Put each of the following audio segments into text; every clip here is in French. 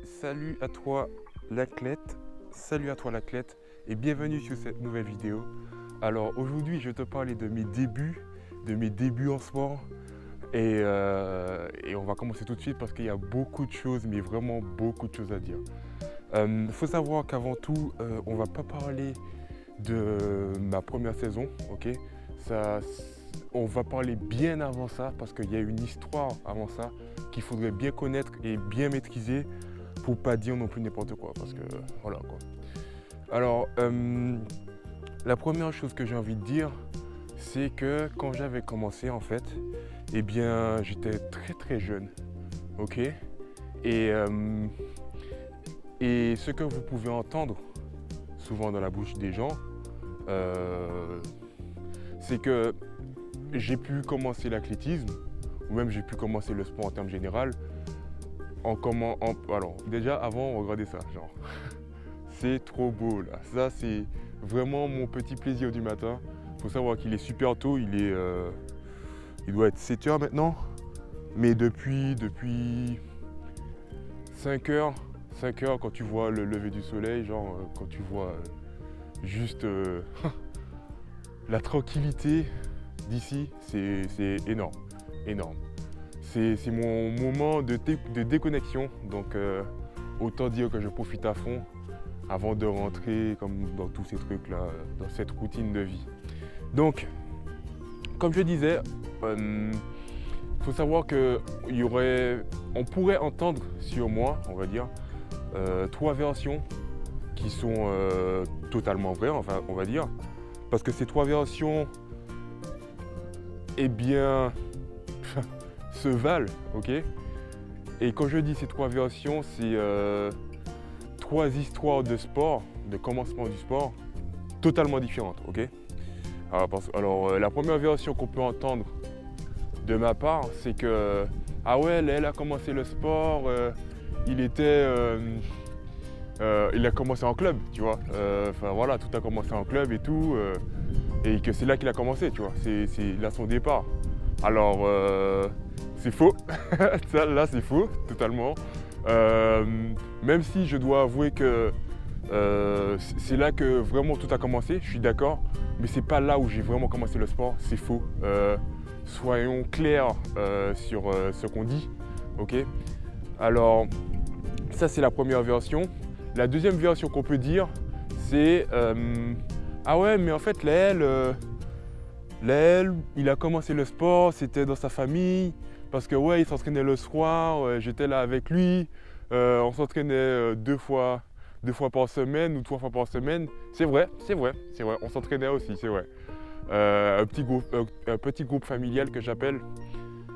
Salut à toi l'athlète, et bienvenue sur cette nouvelle vidéo. Alors aujourd'hui je vais te parler de mes débuts en sport et on va commencer tout de suite parce qu'il y a beaucoup de choses, mais vraiment beaucoup de choses à dire. Faut savoir qu'avant tout, on va pas parler de ma première saison, ok? On va parler bien avant ça parce qu'il y a une histoire avant ça qu'il faudrait bien connaître et bien maîtriser pour pas dire non plus n'importe quoi parce que voilà quoi. Alors la première chose que j'ai envie de dire, c'est que quand j'avais commencé en fait, eh bien j'étais très jeune, ok? Et ce que vous pouvez entendre souvent dans la bouche des gens, c'est que j'ai pu commencer l'athlétisme, ou même j'ai pu commencer le sport en termes général, alors déjà avant, regardez ça, genre, c'est trop beau là, ça c'est vraiment mon petit plaisir du matin. Il faut savoir qu'il est super tôt, il doit être 7 h maintenant, mais depuis 5 h quand tu vois le lever du soleil, genre quand tu vois juste la tranquillité d'ici, c'est énorme. C'est mon moment de déconnexion, donc autant dire que je profite à fond avant de rentrer comme dans tous ces trucs là, dans cette routine de vie. Donc, comme je disais, faut savoir on pourrait entendre sur moi, on va dire, 3 versions qui sont totalement vraies, enfin on va dire, parce que ces 3 versions, eh bien, se valent, ok? Et quand je dis ces 3 versions, c'est 3 histoires de sport, de commencement du sport, totalement différentes, ok? Alors, la première version qu'on peut entendre de ma part, c'est que, ah ouais, elle a commencé le sport, il a commencé en club, tu vois. Enfin voilà, tout a commencé en club et tout, et que c'est là qu'il a commencé, tu vois. C'est là son départ. Alors, c'est faux. Ça, là, c'est faux, totalement. Même si je dois avouer que c'est là que vraiment tout a commencé, je suis d'accord, mais c'est pas là où j'ai vraiment commencé le sport, c'est faux. Soyons clairs sur ce qu'on dit, ok? Alors, ça c'est la première version. La deuxième version qu'on peut dire, c'est ah ouais, mais en fait Léel, il a commencé le sport, c'était dans sa famille, parce que ouais, il s'entraînait le soir, j'étais là avec lui, on s'entraînait 2 fois par semaine ou 3 fois par semaine. C'est vrai, on s'entraînait aussi, c'est vrai. Un petit groupe familial que j'appelle,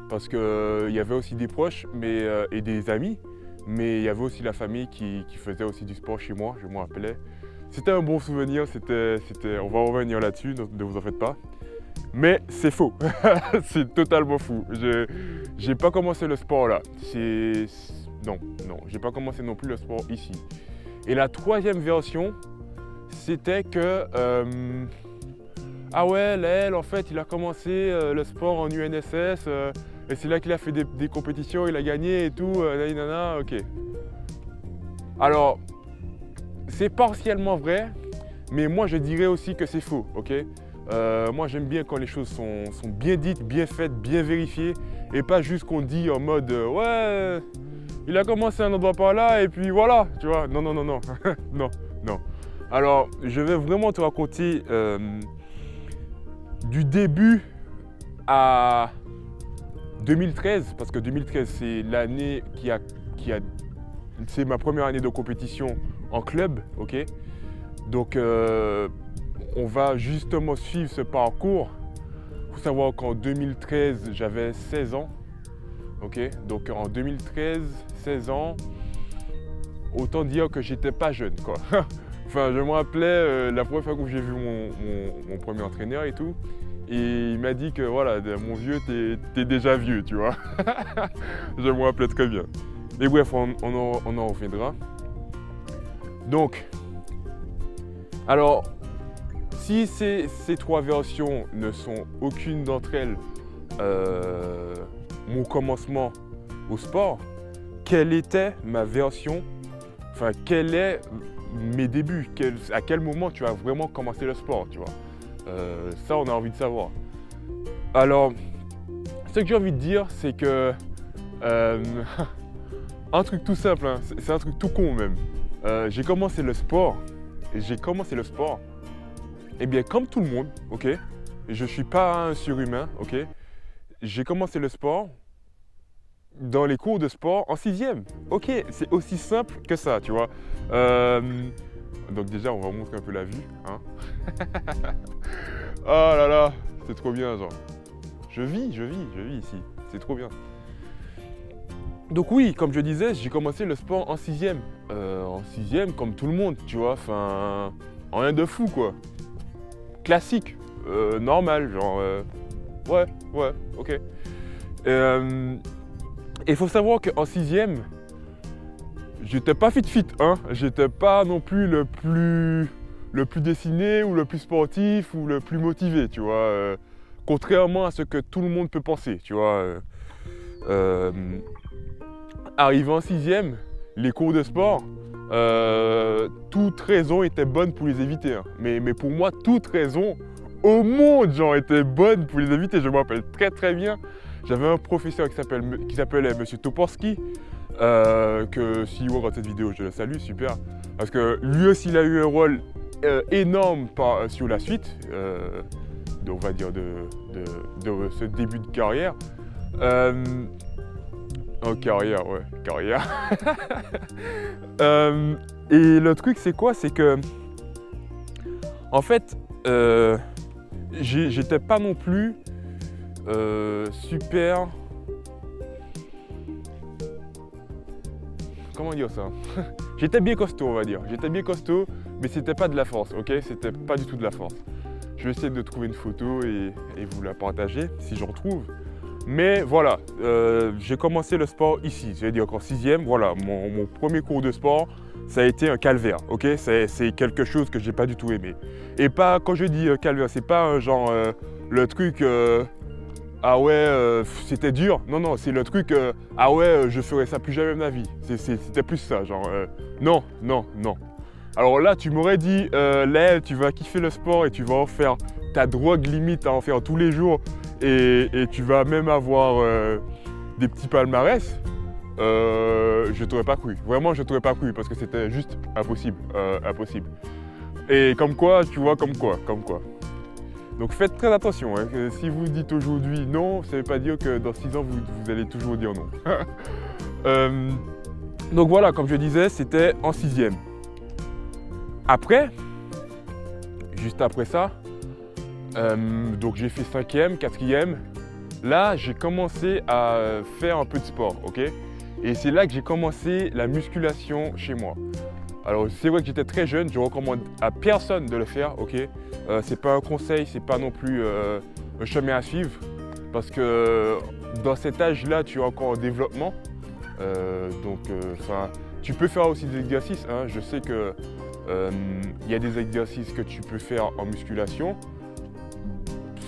parce qu'il y avait aussi des proches et des amis, mais il y avait aussi la famille qui faisait aussi du sport chez moi, je me rappelais. C'était un bon souvenir, on va revenir là-dessus, ne vous en faites pas. Mais c'est faux, c'est totalement fou. J'ai pas commencé le sport là, non, j'ai pas commencé non plus le sport ici. Et la troisième version, c'était que ah ouais, Léel, en fait, il a commencé le sport en UNSS, et c'est là qu'il a fait des compétitions, il a gagné et tout, nanana, ok. Alors, c'est partiellement vrai, mais moi je dirais aussi que c'est faux, ok? Moi j'aime bien quand les choses sont bien dites, bien faites, bien vérifiées, et pas juste qu'on dit en mode ouais, il a commencé un endroit par là et puis voilà, tu vois. Non, non. Alors, je vais vraiment te raconter du début à 2013, parce que 2013 c'est l'année c'est ma première année de compétition en club, ok? Donc on va justement suivre ce parcours. Il faut savoir qu'en 2013 j'avais 16 ans, ok? Donc en 2013, 16 ans, autant dire que j'étais pas jeune, quoi. Enfin, je me rappelais la première fois que j'ai vu mon premier entraîneur et tout, et il m'a dit que voilà, mon vieux, t'es déjà vieux, tu vois. Je me rappelais très bien. Et bref, on en reviendra. Donc, alors, si ces 3 versions ne sont aucune d'entre elles mon commencement au sport, quelle était ma version, enfin quel est mes débuts, à quel moment tu as vraiment commencé le sport, tu vois. Ça, on a envie de savoir. Alors, ce que j'ai envie de dire, c'est que un truc tout simple, hein, c'est un truc tout con même. J'ai commencé le sport, et bien comme tout le monde, ok. Je suis pas un surhumain, ok. J'ai commencé le sport dans les cours de sport en 6e. Ok, c'est aussi simple que ça, tu vois. Donc déjà, on va montrer un peu la vue, hein. Oh là là, c'est trop bien, genre. Je vis ici, c'est trop bien. Donc oui, comme je disais, j'ai commencé le sport en 6e. En 6e, comme tout le monde, tu vois, enfin, rien de fou, quoi. Classique, normal, genre, ouais, ok. Il faut savoir qu'en 6e, j'étais pas fit, hein. J'étais pas non plus le plus dessiné ou le plus sportif ou le plus motivé, tu vois. Contrairement à ce que tout le monde peut penser, tu vois. Arrivé en 6e, les cours de sport, toute raison était bonne pour les éviter, hein. Mais pour moi, toute raison au monde, genre, était bonne pour les éviter. Je me rappelle très bien. J'avais un professeur qui s'appelait Monsieur Toporski, que s'il voit cette vidéo, je le salue, super. Parce que lui aussi, il a eu un rôle énorme sur la suite, on va dire de ce début de carrière. Oh, carrière, ouais, carrière. Et le truc, c'est quoi? C'est que, en fait, j'étais pas non plus super... Comment dire ça? J'étais bien costaud, on va dire. J'étais bien costaud, mais c'était pas de la force, ok? C'était pas du tout de la force. Je vais essayer de trouver une photo et vous la partager, si j'en trouve. Mais voilà, j'ai commencé le sport ici, j'ai dit encore 6e, voilà, mon premier cours de sport, ça a été un calvaire, ok? C'est quelque chose que j'ai pas du tout aimé. Et pas, quand je dis calvaire, c'est pas genre le truc, ah ouais, c'était dur. Non, c'est le truc, ah ouais, je ferai ça plus jamais de ma vie. C'était plus ça, genre, non. Alors là, tu m'aurais dit, là, tu vas kiffer le sport et tu vas en faire ta drogue limite à en faire tous les jours. Et tu vas même avoir des petits palmarès, je t'aurais pas cru. Vraiment, je t'aurais pas cru parce que c'était juste impossible. Et comme quoi, tu vois, comme quoi. Donc faites très attention, hein. Si vous dites aujourd'hui non, ça ne veut pas dire que dans 6 ans, vous allez toujours dire non. Donc voilà, comme je disais, c'était en 6e. Après, juste après ça, donc j'ai fait 5e, 4e. Là, j'ai commencé à faire un peu de sport, ok? Et c'est là que j'ai commencé la musculation chez moi. Alors c'est vrai que j'étais très jeune, je recommande à personne de le faire, ok? C'est pas un conseil, c'est pas non plus un chemin à suivre. Parce que dans cet âge-là, tu es encore en développement. Donc tu peux faire aussi des exercices, hein. Je sais que y a des exercices que tu peux faire en musculation.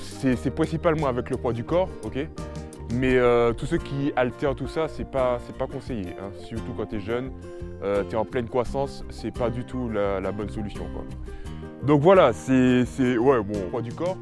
C'est principalement avec le poids du corps, ok? Mais tous ceux qui altèrent tout ça, c'est pas conseillé, hein. Surtout quand tu es jeune, tu es en pleine croissance, c'est pas du tout la bonne solution, quoi. Donc voilà, ouais, bon, poids du corps.